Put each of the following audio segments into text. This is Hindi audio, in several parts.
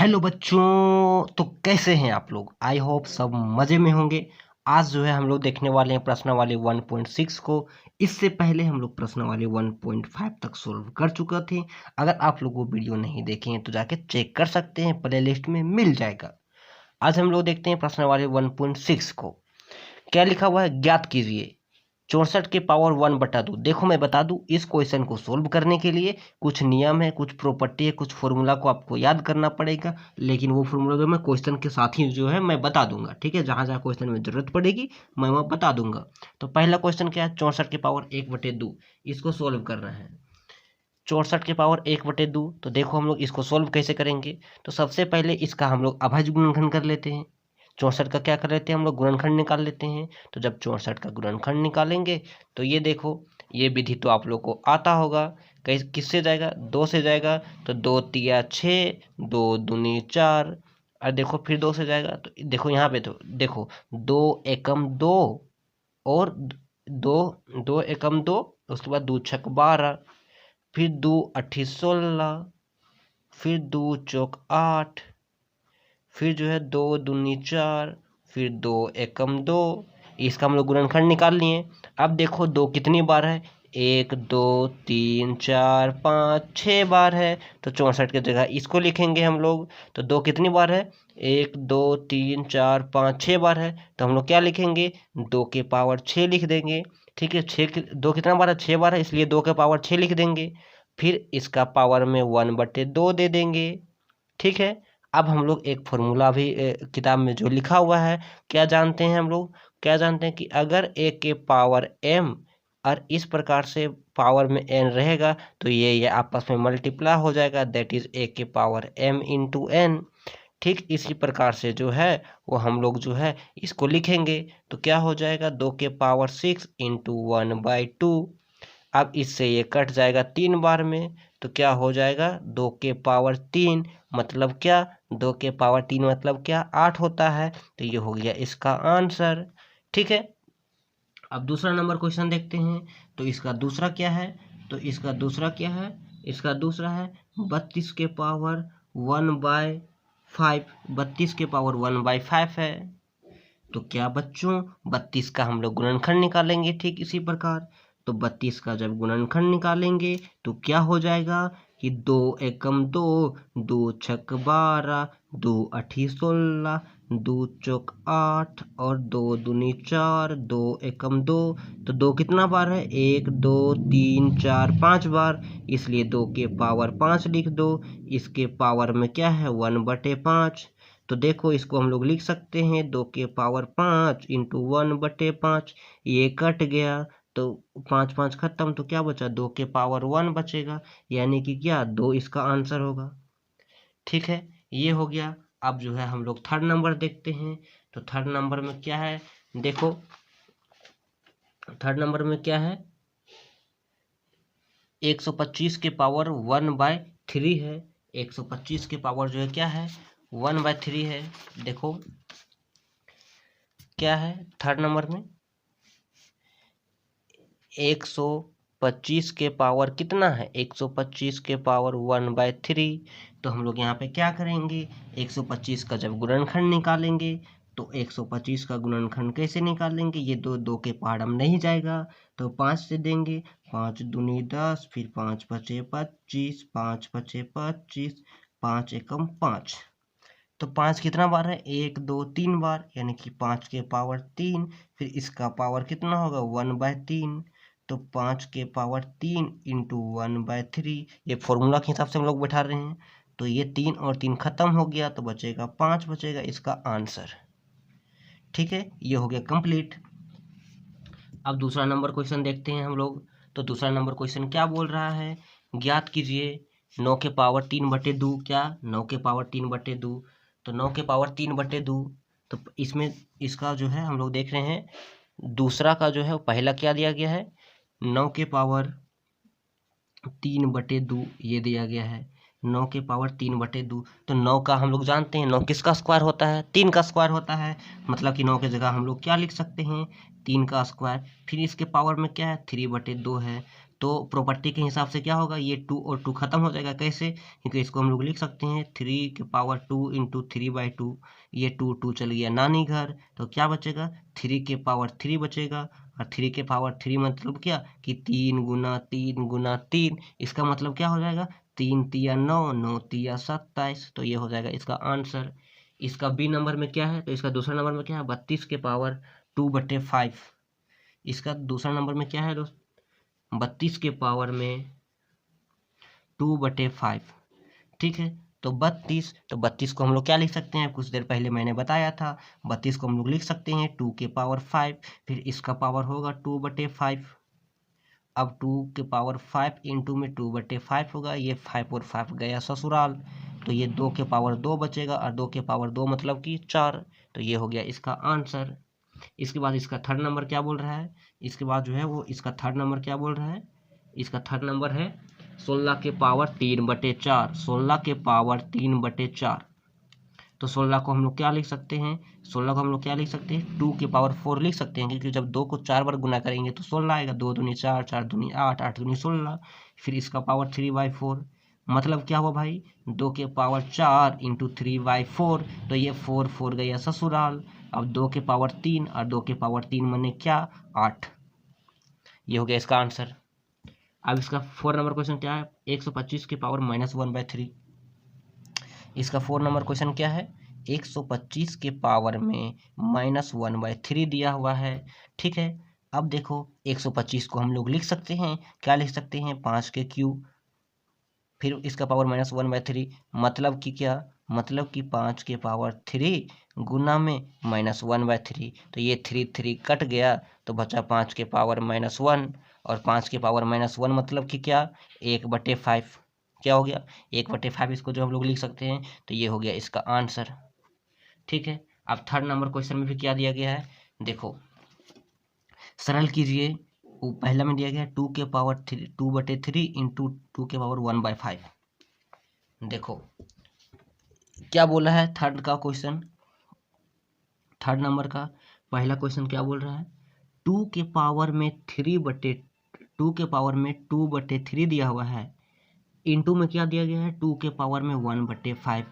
हेलो बच्चों, तो कैसे हैं आप लोग। आई होप सब मज़े में होंगे। आज जो है हम लोग देखने वाले हैं प्रश्नावली 1.6 को। इससे पहले हम लोग प्रश्नावली 1.5 तक सोल्व कर चुके थे। अगर आप लोग वो वीडियो नहीं देखे हैं तो जाके चेक कर सकते हैं, प्ले लिस्ट में मिल जाएगा। आज हम लोग देखते हैं प्रश्नावली 1.6 को। क्या लिखा हुआ है, ज्ञात कीजिए 64 के पावर 1/2। देखो मैं बता दूं, इस क्वेश्चन को सोल्व करने के लिए कुछ नियम है, कुछ प्रॉपर्टी है, कुछ फॉर्मूला को आपको याद करना पड़ेगा। लेकिन वो फॉर्मूला जो मैं क्वेश्चन के साथ ही जो है मैं बता दूंगा, ठीक है। जहां जहां क्वेश्चन में जरूरत पड़ेगी मैं वहाँ बता दूंगा। तो पहला क्वेश्चन क्या है, 64 के पावर 1/2। इसको सोल्व करना है। 64 के पावर 1/2। तो देखो हम लोग इसको सोल्व कैसे करेंगे। तो सबसे पहले इसका हम लोग अभाज्य गुणनखंड कर लेते हैं। 64 का क्या कर लेते हैं हम लोग, गुणनखंड निकाल लेते हैं। तो जब 64 का गुणनखंड निकालेंगे तो ये देखो, ये विधि तो आप लोग को आता होगा। किससे जाएगा, 2 से जाएगा। तो 2 तिया 6, 2 दूनी 4। और देखो फिर 2 से जाएगा तो देखो यहाँ पे तो देखो 2 एकम 2 और 2, 2 एकम 2, उसके बाद 2 छक 12, फिर 2 अठी 16, फिर 2 चौक 8, फिर जो है 2 दूनी 4, फिर 2 एकम 2। इसका हम लोग गुणनखंड निकाल लिए। अब देखो 2 कितनी बार है, 1 2 3 4 5 6 बार है। तो 64 की जगह इसको लिखेंगे हम लोग। तो 2 कितनी बार है, 1 2 3 4 5 6 बार है। तो हम लोग क्या लिखेंगे, 2 के पावर 6 लिख देंगे। ठीक है, 2 कितना बार है, 6 बार है, इसलिए 2 के पावर 6 लिख देंगे। फिर इसका पावर में 1/2 दे देंगे। ठीक है। अब हम लोग एक फॉर्मूला भी किताब में जो लिखा हुआ है, क्या जानते हैं हम लोग, क्या जानते हैं कि अगर ए के पावर m और इस प्रकार से पावर में n रहेगा तो ये आपस में मल्टीप्लाई हो जाएगा, दैट इज ए के पावर m इंटू n। ठीक इसी प्रकार से जो है वो हम लोग जो है इसको लिखेंगे। तो क्या हो जाएगा, 2 के पावर 6 इंटू 1/2। अब इससे ये कट जाएगा 3 बार में। तो क्या हो जाएगा, 2 के पावर 3 मतलब क्या, 2 के पावर 3 मतलब क्या, 8 होता है। तो ये हो गया इसका आंसर। ठीक है। अब दूसरा नंबर क्वेश्चन देखते हैं। तो इसका दूसरा क्या है, तो इसका दूसरा क्या है, इसका दूसरा है 32 के पावर 1/5। 32 के पावर 1/5 है। तो क्या बच्चों, 32 का हम लोग गुणनखंड निकालेंगे ठीक इसी प्रकार। तो 32 का जब गुणनखंड निकालेंगे तो क्या हो जाएगा कि 2 एकम 2, 2 छक 12, 2 अठी 16, 2 चौक 8 और 2 दूनी 4, 2 एकम 2। तो 2 कितना बार है, 1 2 3 4 5 बार, इसलिए 2 के पावर 5 लिख दो। इसके पावर में क्या है, 1/5। तो देखो इसको हम लोग लिख सकते हैं 2 के पावर 5 इंटू 1/5। ये कट गया तो 5 5 खत्म, तो क्या बचा, 2 के पावर 1 बचेगा। यानी कि क्या, 2 इसका आंसर होगा। ठीक है, ये हो गया। अब जो है हम लोग थर्ड नंबर देखते हैं। तो थर्ड नंबर में क्या है, देखो थर्ड नंबर में क्या है, 125 के पावर 1/3 है। 125 के पावर जो है क्या है, 1/3 है। देखो क्या है थर्ड नंबर में, 125 के पावर कितना है, 125 के पावर 1/3। तो हम लोग यहाँ पे क्या करेंगे, 125 का जब गुणनखंड निकालेंगे तो 125 का गुणनखंड कैसे निकालेंगे, ये 2 के पहाड़ हम नहीं जाएगा तो 5 से देंगे। 5 दूनी 10, फिर 5 पचे 25, 5 पचे 25, 5 एकम 5। तो 5 कितना बार है, 1 2 3 बार, यानी कि 5 के पावर 3। फिर इसका पावर कितना होगा, 1/3। तो 5 के पावर 3 इंटू 1/3, ये फॉर्मूला के हिसाब से हम लोग बैठा रहे हैं। तो ये 3 और 3 खत्म हो गया तो बचेगा 5, बचेगा इसका आंसर। ठीक है, ये हो गया कंप्लीट। अब दूसरा नंबर क्वेश्चन देखते हैं हम लोग। तो दूसरा नंबर क्वेश्चन क्या बोल रहा है, ज्ञात कीजिए 9 के पावर 3/2। क्या, 9 के पावर 3/2। तो 9 के पावर 3/2, तो इसमें इसका जो है हम लोग देख रहे हैं दूसरा का जो है पहला क्या दिया गया है, 9 के पावर 3/2 ये दिया गया है। 9 के पावर 3/2, तो 9 का हम लोग जानते हैं 9 किसका स्क्वायर होता है, 3 का स्क्वायर होता है। मतलब कि 9 की जगह हम लोग क्या लिख सकते हैं, 3 का स्क्वायर। फिर इसके पावर में क्या है, 3/2 है। तो प्रॉपर्टी के हिसाब से क्या होगा, ये 2 और 2 खत्म हो जाएगा। कैसे, क्योंकि इसको हम लोग लिख सकते हैं 3 इंटू 3/2, ये 2 चल गया नानी घर, तो क्या बचेगा 3 बचेगा। और 3 मतलब क्या कि 3 × 3 × 3, इसका मतलब क्या हो जाएगा 3 × 3 = 9, 9 × 3 = 27, तो ये हो जाएगा इसका आंसर। इसका बी नंबर में क्या है, तो इसका दूसरा नंबर में क्या है 32 2/5। इसका दूसरा नंबर में क्या है दोस्त, 32 2/5। ठीक है, तो 32 को हम लोग क्या लिख सकते हैं, कुछ देर पहले मैंने बताया था, 32 को हम लोग लिख सकते हैं 2 के पावर 5, फिर इसका पावर होगा 2/5। अब 2 के पावर 5 इंटू में 2/5 होगा, ये 5 और 5 गया ससुराल, तो ये 2 के पावर 2 बचेगा, और 2 के पावर 2 मतलब कि 4, तो ये हो गया इसका आंसर। इसके बाद इसका थर्ड नंबर क्या बोल रहा है, इसके बाद जो है वो इसका थर्ड नंबर क्या बोल रहा है, इसका थर्ड नंबर है 16 के पावर 3/4, 16 के पावर 3/4। तो 16 को हम लोग क्या लिख सकते हैं, 16 को हम लोग क्या लिख सकते हैं 2 के पावर 4 लिख सकते हैं, क्योंकि जब 2 को 4 बार गुना करेंगे तो 16 आएगा, 2 दूनी 4, 4 दूनी 8, 8 दूनी 16, फिर इसका पावर 3/4, मतलब क्या हुआ भाई 2 के पावर 4 इंटू 3/4, तो ये 4 4 गया ससुराल। अब 2 के पावर 3 और 2 के पावर 3 मने क्या 8, ये हो गया इसका आंसर। अब इसका 4 नंबर क्वेश्चन क्या है, 125 के पावर -1/3। इसका 4 नंबर क्वेश्चन क्या है, 125 के पावर में -1/3 दिया हुआ है। ठीक है, अब देखो 125 को हम लोग लिख सकते हैं, क्या लिख सकते हैं 5 के क्यूब, फिर इसका पावर -1/3, मतलब कि क्या, मतलब कि 5 के पावर 3 गुना में -1/3, तो ये 3 कट गया, तो बचा 5 के पावर -1, और 5 के पावर -1 मतलब कि क्या 1/5, क्या हो गया 1/5, इसको जो हम लोग लिख सकते हैं, तो ये हो गया इसका आंसर। ठीक है, अब थर्ड नंबर क्वेश्चन में भी क्या दिया गया है, देखो सरल कीजिए। वो पहला में दिया गया है 2/3 इंटू 2 के पावर 1/5। देखो क्या बोला है थर्ड का क्वेश्चन, थर्ड नंबर का पहला क्वेश्चन क्या बोल रहा है, 2 के पावर में 2/3 दिया हुआ है, इंटू में क्या दिया गया है 2 के पावर में 1/5।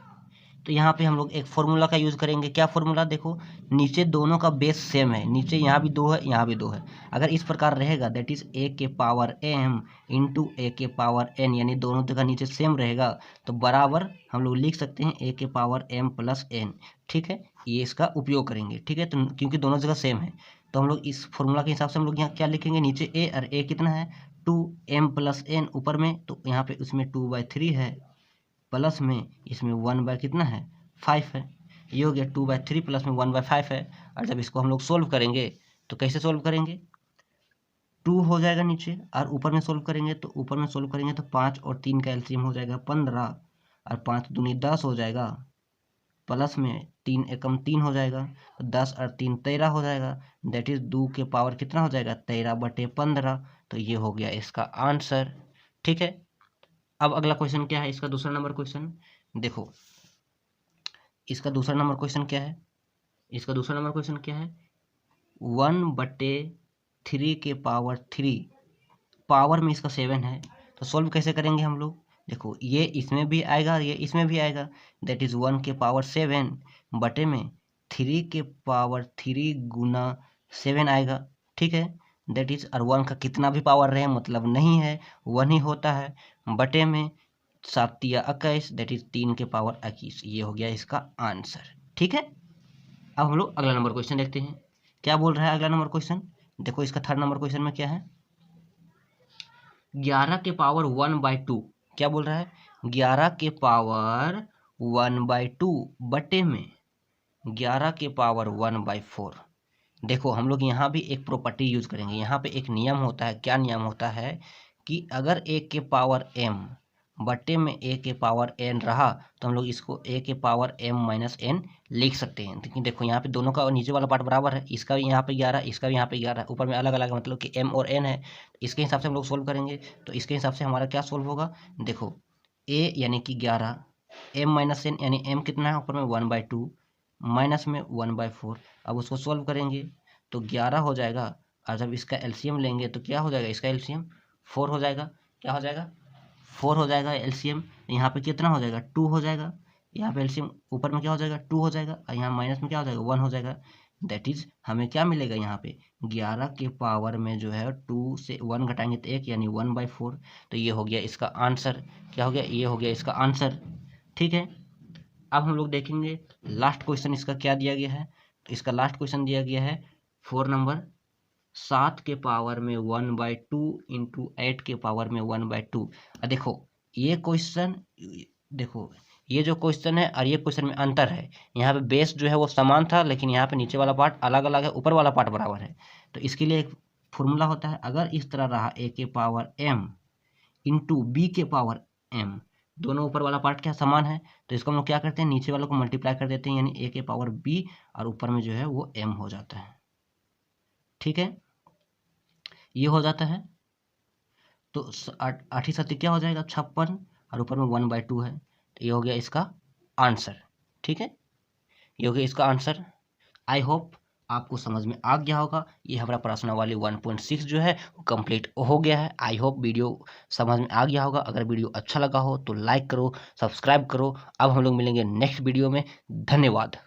तो यहाँ पे हम लोग एक फॉर्मूला का यूज़ करेंगे, क्या फॉर्मूला, देखो नीचे दोनों का बेस सेम है, नीचे यहाँ भी 2 है यहाँ भी 2 है, अगर इस प्रकार रहेगा दैट इज a के पावर m इंटू a के पावर n, यानी दोनों जगह नीचे सेम रहेगा, तो बराबर हम लोग लिख सकते हैं a के पावर m प्लस n। ठीक है, ये इसका उपयोग करेंगे। ठीक है, तो क्योंकि दोनों जगह सेम है, तो हम लोग इस फॉर्मूला के हिसाब से हम लोग यहाँ क्या लिखेंगे, नीचे a और a कितना है 2m प्लस n ऊपर में, तो यहाँ पे उसमें 2/3 है, प्लस में इसमें 1 कितना है 5 है, ये हो गया 2/3 प्लस में 1/5 है। और जब इसको हम लोग सोल्व करेंगे तो कैसे सोल्व करेंगे, 2 हो जाएगा नीचे, और ऊपर में सोल्व करेंगे तो 5 और 3 का एलसीएम हो जाएगा 15, और 5 दूनी 10 हो जाएगा, प्लस में 3 एकम 3 हो जाएगा, तो 10 और 3 13 हो जाएगा, दैट इज 2 के पावर कितना हो जाएगा 13/15, तो ये हो गया इसका आंसर। ठीक है, अब अगला क्वेश्चन क्या है, इसका दूसरा नंबर क्वेश्चन, देखो इसका दूसरा नंबर क्वेश्चन क्या है, इसका दूसरा नंबर क्वेश्चन क्या है 1/3 पावर में इसका 7 है, तो सॉल्व कैसे करेंगे हम लोग, देखो ये इसमें भी आएगा, ये इसमें भी आएगा, दैट इज 1/7 बटे में 3/3 गुना 7 आएगा। ठीक है, दैट इज, और 1 का कितना भी पावर रहे मतलब नहीं है, 1 ही होता है, बटे में 7 या 21, दैट इज 3/21, ये हो गया इसका आंसर। ठीक है, अब हम लोग अगला नंबर क्वेश्चन देखते हैं, क्या बोल रहा है अगला नंबर क्वेश्चन, देखो इसका थर्ड नंबर क्वेश्चन में क्या है 11/1/2, क्या बोल रहा है 11/1/2 बटे में 11/1/4। देखो हम लोग यहाँ भी एक प्रॉपर्टी यूज करेंगे, यहाँ पे एक नियम होता है, क्या नियम होता है कि अगर a के पावर m बटे में a के पावर n रहा, तो हम लोग इसको a के पावर m माइनस n लिख सकते हैं। लेकिन देखो यहाँ पे दोनों का नीचे वाला पार्ट बराबर है, इसका भी यहाँ पे 11, इसका भी यहाँ पे 11, ऊपर में अलग अलग मतलब कि m और n है, इसके हिसाब से हम लोग सोल्व करेंगे, तो इसके हिसाब से हमारा क्या सोल्व होगा, देखो a यानी कि 11, m माइनस n यानी m कितना है ऊपर में 1/2 माइनस में 1/4, अब उसको सोल्व करेंगे तो 11 हो जाएगा, और जब इसका एलसीएम लेंगे तो क्या हो जाएगा इसका एलसीएम 4 हो जाएगा, क्या हो जाएगा 4 हो जाएगा एलसीएम। यहाँ पे कितना हो जाएगा 2 हो जाएगा, यहाँ पे एलसीएम ऊपर में क्या हो जाएगा 2 हो जाएगा, और यहाँ माइनस में क्या हो जाएगा 1 हो जाएगा। दैट इज हमें क्या मिलेगा यहाँ पे 11 के पावर में जो है 2 से 1 घटाएंगे तो 1 यानी 1/4। तो ये हो गया इसका आंसर, क्या हो गया ये हो गया इसका आंसर। ठीक है, अब हम लोग देखेंगे लास्ट क्वेश्चन इसका क्या दिया गया है। तो इसका लास्ट क्वेश्चन दिया गया है 4 नंबर, 7 के पावर में 1/2 इंटू 8 के पावर में 1/2। देखो ये क्वेश्चन, देखो ये जो क्वेश्चन है और ये क्वेश्चन में अंतर है। यहाँ पे बेस जो है वो समान था, लेकिन यहाँ पे नीचे वाला पार्ट अलग अलग है, ऊपर वाला पार्ट बराबर है। तो इसके लिए एक फॉर्मूला होता है, अगर इस तरह रहा a के पावर m इंटू बी के पावर m, दोनों ऊपर वाला पार्ट क्या समान है, तो इसको हम लोग क्या करते हैं नीचे वालों को मल्टीप्लाई कर देते हैं, यानी a के पावर b और ऊपर में जो है वो m हो जाता है। ठीक है, ये हो जाता है। तो 8 7 क्या हो जाएगा 56 और ऊपर में 1/2 है। तो ये हो गया इसका आंसर। ठीक है, ये हो गया इसका आंसर। आई होप आपको समझ में आ गया होगा। ये हमारा प्रश्नावली 1.6 जो है वो कंप्लीट हो गया है। आई होप वीडियो समझ में आ गया होगा। अगर वीडियो अच्छा लगा हो तो लाइक करो, सब्सक्राइब करो। अब हम लोग मिलेंगे नेक्स्ट वीडियो में। धन्यवाद।